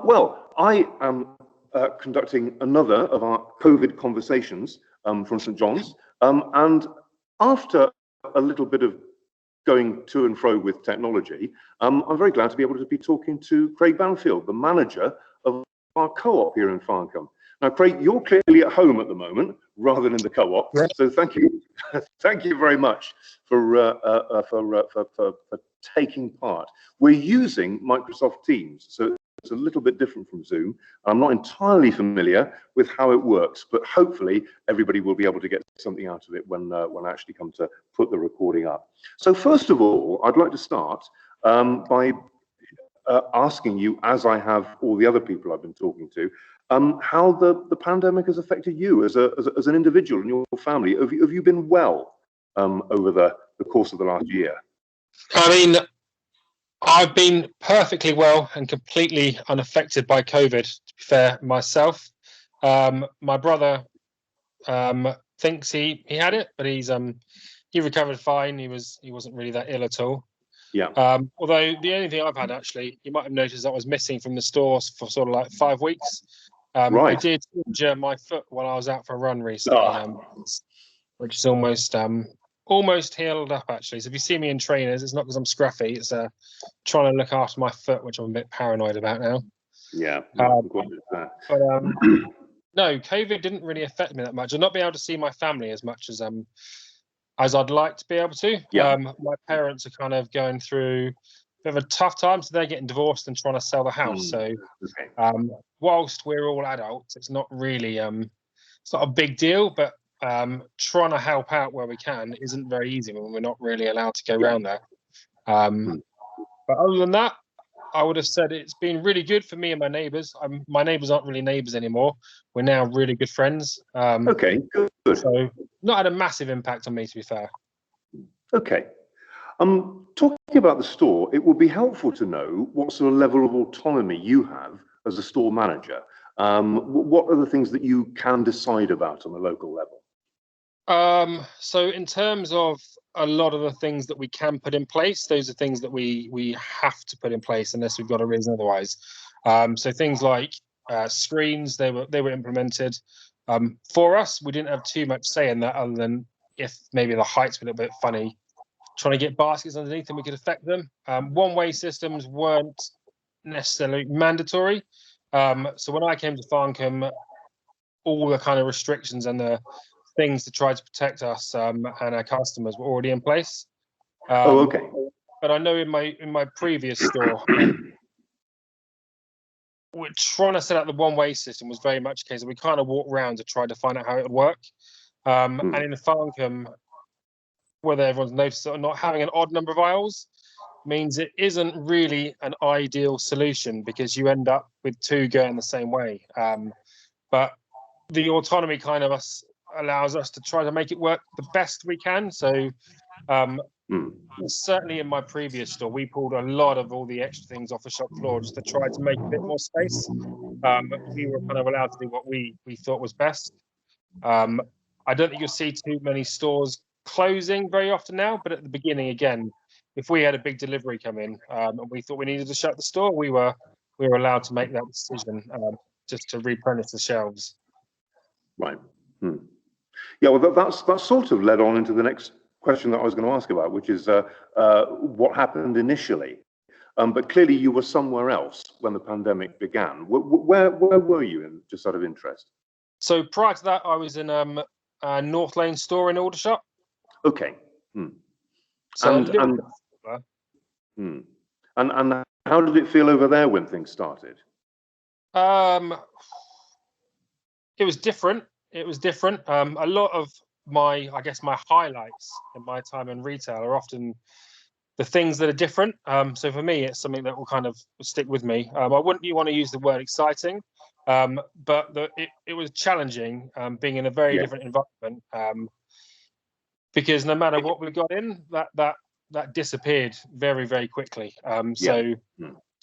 Well, I am conducting another of our COVID conversations from St John's, and after a little bit of going to and fro with technology, I'm very glad to be able to be talking to Craig Banfield, the manager of our co-op here in Farncombe. Now, Craig, you're clearly at home at the moment rather than in the co-op, yeah. So thank you, thank you very much for taking part. We're using Microsoft Teams, so it's a little bit different from Zoom. I'm not entirely familiar with how it works, but hopefully everybody will be able to get something out of it when I actually come to put the recording up. So first of all, I'd like to start by asking you, as I have all the other people I've been talking to, how the pandemic has affected you as an individual and your family. Have you been well over the course of the last year? I mean, I've been perfectly well and completely unaffected by COVID, to be fair, myself. My brother thinks he had it, but he recovered fine. He wasn't really that ill at all. Yeah. Although the only thing I've had, actually, you might have noticed, that I was missing from the stores for sort of like 5 weeks. Right. I did injure my foot while I was out for a run recently, which is almost healed up, actually. So if you see me in trainers, it's not because I'm scruffy. It's trying to look after my foot, which I'm a bit paranoid about now. Yeah. But no, COVID didn't really affect me that much. I've not been able to see my family as much as I'd like to be able to. Yeah. My parents are kind of going through a bit of a tough time, so they're getting divorced and trying to sell the house. So okay. Whilst we're all adults, it's not really it's not a big deal, but trying to help out where we can isn't very easy when we're not really allowed to go around there. But other than that, I would have said it's been really good for me and my neighbours. My neighbours aren't really neighbours anymore. We're now really good friends. Okay, good. So not had a massive impact on me, to be fair. Okay. Talking about the store, it would be helpful to know what sort of level of autonomy you have as a store manager. What are the things that you can decide about on the local level? So in terms of a lot of the things that we can put in place, those are things that we have to put in place unless we've got a reason otherwise. So things like screens, they were implemented. For us, we didn't have too much say in that, other than if maybe the heights were a little bit funny, trying to get baskets underneath and we could affect them. One-way systems weren't necessarily mandatory. So when I came to Farncombe, all the kind of restrictions and the things to try to protect us and our customers were already in place. Okay. But I know in my previous store, we're trying to set up the one-way system was very much a case of we kind of walked around to try to find out how it would work. And in the Farncombe, whether everyone's noticed it or not, having an odd number of aisles means it isn't really an ideal solution because you end up with two going the same way. But the autonomy kind of allows us to try to make it work the best we can. So certainly in my previous store, we pulled a lot of all the extra things off the shop floor just to try to make a bit more space. We were kind of allowed to do what we thought was best. I don't think you'll see too many stores closing very often now, but at the beginning, again, if we had a big delivery come in and we thought we needed to shut the store, we were allowed to make that decision just to replenish the shelves. Right. Yeah, well, that's sort of led on into the next question that I was going to ask about, which is what happened initially. But clearly you were somewhere else when the pandemic began. Where were you in, just out of interest? So prior to that, I was in a North Lane store in Aldershot. Okay. So and how did it feel over there when things started? It was different. A lot of my highlights in my time in retail are often the things that are different. So for me, it's something that will kind of stick with me. I wouldn't want to use the word exciting, but it was challenging being in a very different environment. Because no matter what we got in, that disappeared very, very quickly. So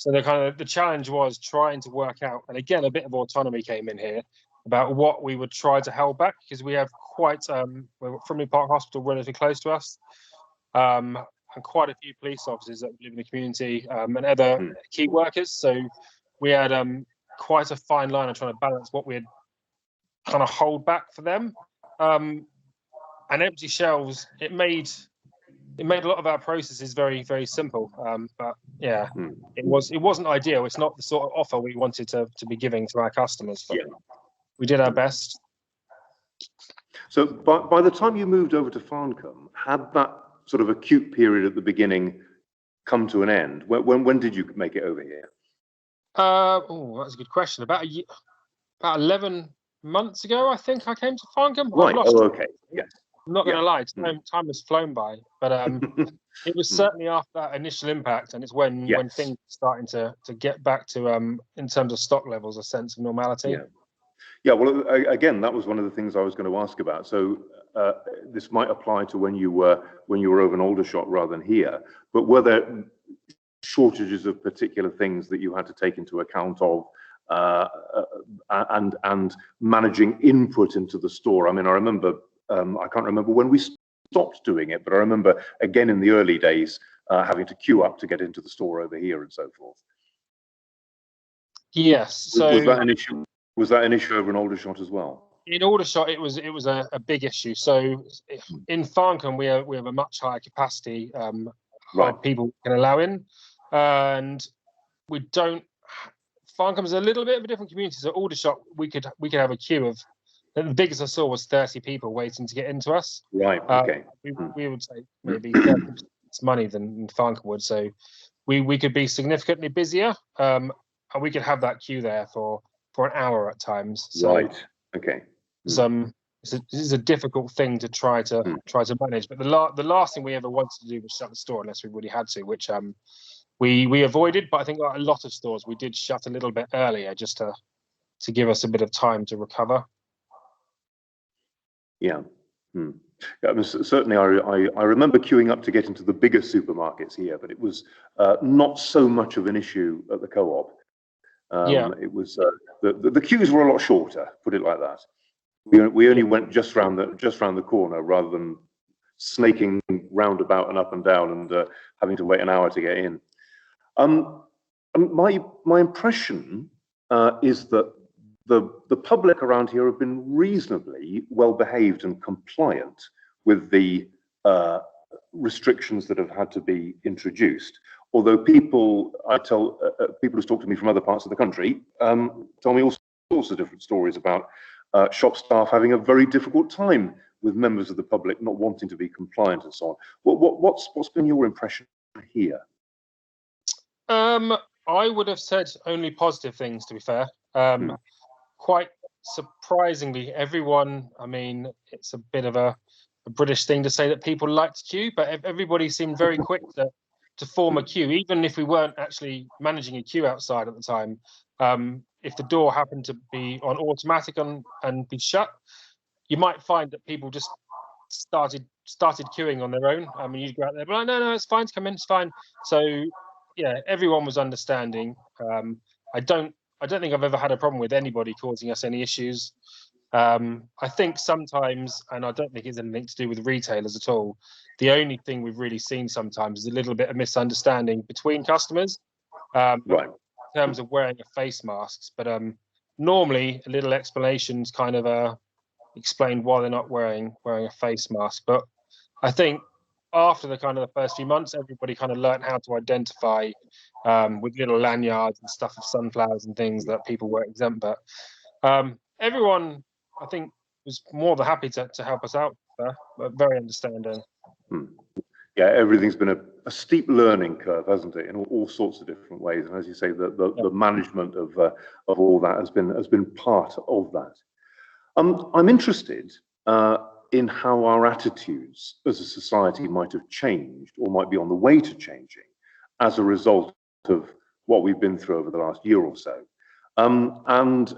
the challenge was trying to work out, and again, a bit of autonomy came in here about what we would try to hold back, because we have quite Frimley Park Hospital relatively close to us, and quite a few police officers that live in the community and other key workers. So we had quite a fine line of trying to balance what we'd kind of hold back for them. And empty shelves, it made a lot of our processes very, very simple. But yeah, it wasn't ideal. It's not the sort of offer we wanted to be giving to our customers, but we did our best. So by the time you moved over to Farncombe, had that sort of acute period at the beginning come to an end? When did you make it over here? Oh, that's a good question. About 11 months ago, I think I came to Farncombe. Right. Oh, okay. Yes. I'm not going to lie, time has flown by, but it was certainly after that initial impact, and it's when things are starting to get back to in terms of stock levels, a sense of normality. Yeah. Well, again, that was one of the things I was going to ask about. So this might apply to when you were over in Aldershot rather than here. But were there shortages of particular things that you had to take into account of, and managing input into the store? I mean, I remember. I can't remember when we stopped doing it, but I remember again in the early days having to queue up to get into the store over here and so forth. Yes. So was that an issue? Was that an issue over in Aldershot as well? In Aldershot, it was a big issue. So in Farncombe, we have a much higher capacity of people we can allow in, and we don't. Farncombe is a little bit of a different community. So Aldershot, we could have a queue of. The biggest I saw was 30 people waiting to get into us. Right. Okay. We would say maybe 30% less money than Farncombe would. So we could be significantly busier, and we could have that queue there for an hour at times. So, right. Okay. This is a difficult thing to try to manage. But the last thing we ever wanted to do was shut the store unless we really had to, which we avoided. But I think like a lot of stores, we did shut a little bit earlier just to give us a bit of time to recover. Yeah. I mean, certainly I remember queuing up to get into the bigger supermarkets here, but it was not so much of an issue at the Co-op. It was the queues were a lot shorter, put it like that. We only went just round the corner rather than snaking roundabout and up and down and having to wait an hour to get in. My impression is that the public around here have been reasonably well behaved and compliant with the restrictions that have had to be introduced. Although people who talk to me from other parts of the country tell me all sorts of different stories about shop staff having a very difficult time with members of the public not wanting to be compliant and so on. What's been your impression here? I would have said only positive things, to be fair. Quite surprisingly, everyone, I mean, it's a bit of a British thing to say that people like to queue, but everybody seemed very quick to form a queue, even if we weren't actually managing a queue outside at the time. If the door happened to be on automatic and be shut, you might find that people just started queuing on their own. I mean, you'd go out there, but no, it's fine to come in, it's fine. So yeah, everyone was understanding. I don't think I've ever had a problem with anybody causing us any issues. I think sometimes, and I don't think it's anything to do with retailers at all, the only thing we've really seen sometimes is a little bit of misunderstanding between customers in terms of wearing a face masks. But normally, a little explanations kind of explain why they're not wearing a face mask. But I think after the first few months, everybody kind of learned how to identify with little lanyards and stuff of sunflowers and things that people were exempt. But everyone, I think, was more than happy to help us out there, but very understanding. Yeah, everything's been a steep learning curve, hasn't it, in all sorts of different ways. And as you say, the management of all that has been part of that. I'm interested in how our attitudes as a society might have changed or might be on the way to changing as a result of what we've been through over the last year or so. And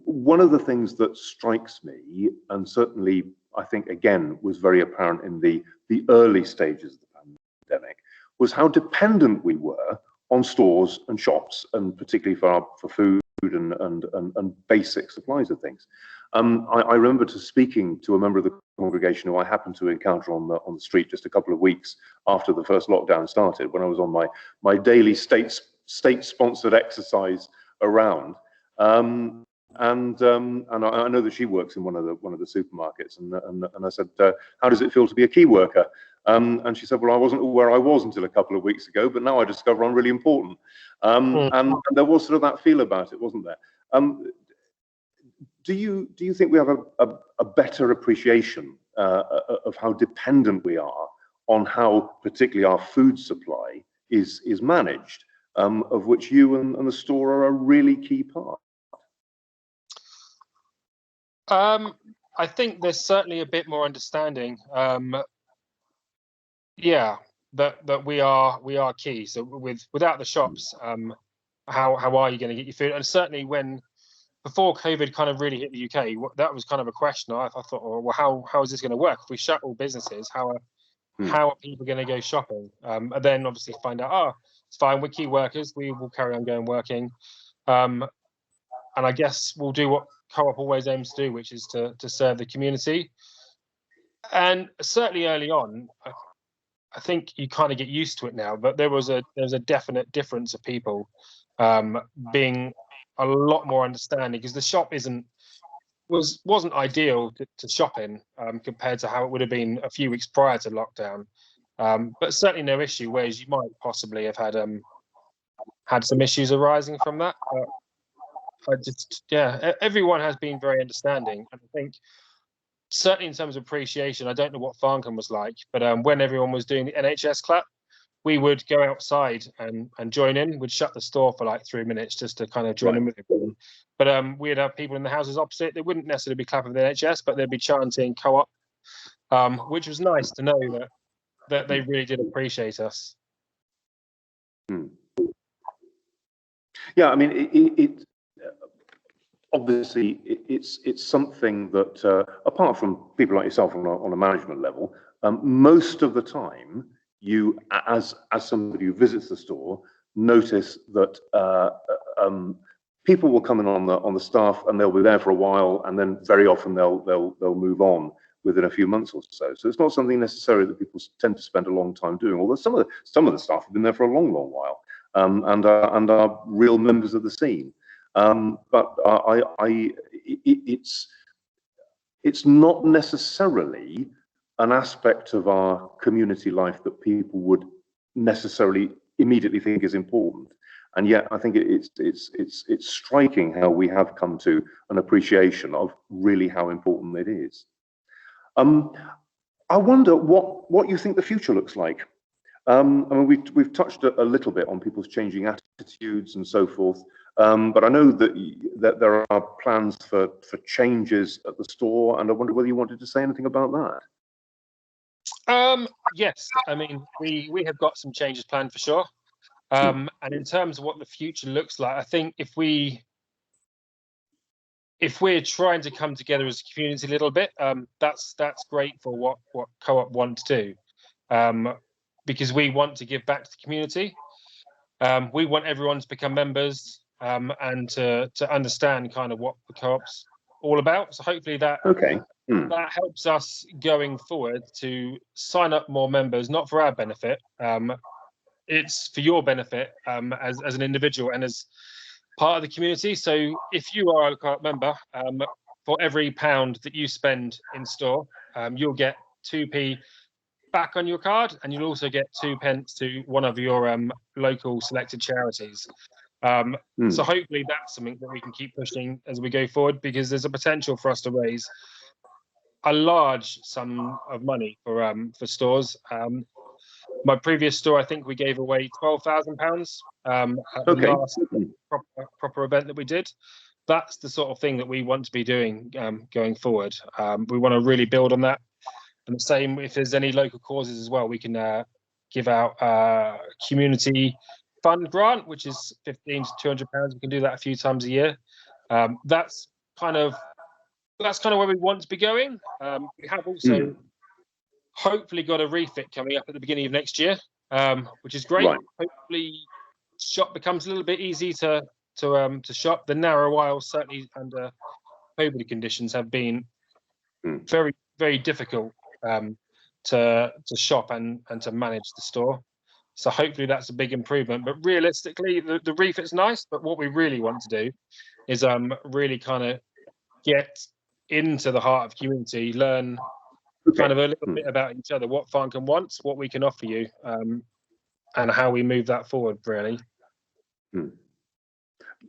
one of the things that strikes me, and certainly I think again was very apparent in the early stages of the pandemic, was how dependent we were on stores and shops, and particularly for food and basic supplies of things. I remember speaking to a member of the congregation who I happened to encounter on the street just a couple of weeks after the first lockdown started, when I was on my daily state-sponsored exercise around. And I know that she works in one of the supermarkets, and I said, how does it feel to be a key worker? And she said, well, I wasn't where I was until a couple of weeks ago, but now I discover I'm really important. And there was sort of that feel about it, wasn't there? Do you think we have a better appreciation of how dependent we are on how particularly our food supply is managed, of which you and the store are a really key part? I think there's certainly a bit more understanding. Yeah, that we are key. So without the shops, how are you going to get your food? And certainly before COVID kind of really hit the UK, that was kind of a question. I thought, oh, well, how is this going to work? If we shut all businesses, how are people going to go shopping? And then obviously find out, oh, it's fine, we're key workers, we will carry on going working. And I guess we'll do what Co-op always aims to do, which is to serve the community. And certainly early on, I think you kind of get used to it now, but there was a definite difference of people being a lot more understanding, because the shop wasn't ideal to shop in compared to how it would have been a few weeks prior to lockdown. But certainly no issue, whereas you might possibly have had some issues arising from that. Everyone has been very understanding, and I think certainly in terms of appreciation, I don't know what Farncombe was like, but when everyone was doing the NHS clap, we would go outside and join in. We'd shut the store for like 3 minutes just to kind of join in with everyone. But we'd have people in the houses opposite. They wouldn't necessarily be clapping for the NHS, but they'd be chanting Co-op, which was nice to know that they really did appreciate us. Yeah, I mean, it obviously it's something that apart from people like yourself on a management level, most of the time you, as somebody who visits the store, notice that people will come in on the staff and they'll be there for a while, and then very often they'll move on within a few months or so. So it's not something necessarily that people tend to spend a long time doing. Although some of the staff have been there for a long while, and are real members of the scene. But it's not necessarily an aspect of our community life that people would necessarily immediately think is important. And yet, I think it's striking how we have come to an appreciation of really how important it is. I wonder what you think the future looks like. I mean, we've touched a little bit on people's changing attitudes and so forth, but I know that there are plans for changes at the store, and I wonder whether you wanted to say anything about that. Yes, I mean, we have got some changes planned for sure. And in terms of what the future looks like, I think if we're trying to come together as a community a little bit, that's great for what Co-op want to do, because we want to give back to the community. We want everyone to become members and to understand kind of what the Co-op's all about. So hopefully that that helps us going forward to sign up more members, not for our benefit. It's for your benefit as an individual and as part of the community. So if you are a Co-op member, for every £1 that you spend in store, you'll get 2p back on your card, and you'll also get 2p to one of your local selected charities. So hopefully that's something that we can keep pushing as we go forward, because there's a potential for us to raise a large sum of money for stores. My previous store, I think we gave away £12,000 at the last proper event that we did. That's the sort of thing that we want to be doing going forward. We want to really build on that. And the same, if there's any local causes as well, we can give out a community fund grant, which is £15 to £200. We can do that a few times a year. That's kind of where we want to be going. We have also hopefully got a refit coming up at the beginning of next year, which is great. Hopefully, shop becomes a little bit easy to shop. The narrow aisles, certainly under COVID conditions, have been very, very difficult to shop and to manage the store. So hopefully that's a big improvement. But realistically, the refit's nice. But what we really want to do is really kind of get into the heart of community, learn kind of a little bit about each other, what Farncombe wants, what we can offer you, and how we move that forward, really.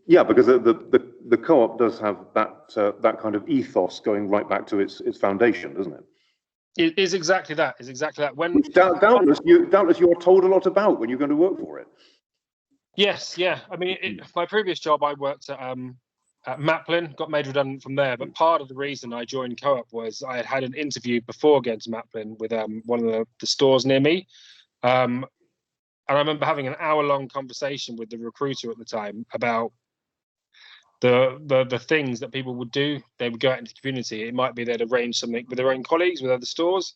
Yeah, because the co-op does have that kind of ethos going right back to its foundation, doesn't it? It is exactly that. It's exactly that. When doubtless you are told a lot about when you're going to work for it. Yes, yeah. I mean, my previous job, I worked at Maplin, got made redundant from there. But part of the reason I joined Co-op was I had an interview before getting to Maplin with one of the stores near me. And I remember having an hour-long conversation with the recruiter at the time about the things that people would do. They would go out into the community. It might be they'd arrange something with their own colleagues, with other stores,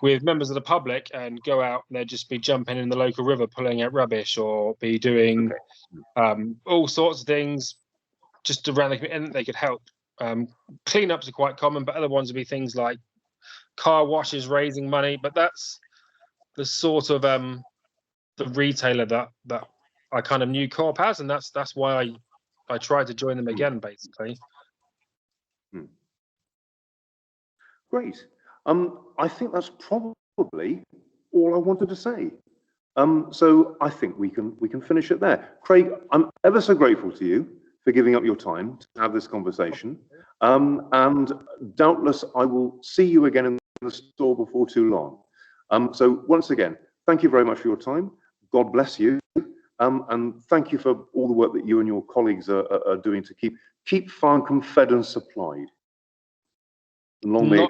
with members of the public, and go out and they'd just be jumping in the local river, pulling out rubbish, or be doing all sorts of things just around the community, and they could help. Cleanups are quite common, but other ones would be things like car washes, raising money. But that's the sort of the retailer that I kind of knew Co-op as, and that's why I tried to join them again, basically. Great. I think that's probably all I wanted to say. So I think we can finish it there. Craig, I'm ever so grateful to you for giving up your time to have this conversation. And doubtless I will see you again in the store before too long. So once again, thank you very much for your time. God bless you. And thank you for all the work that you and your colleagues are doing to keep Farncombe fed and supplied. Long may it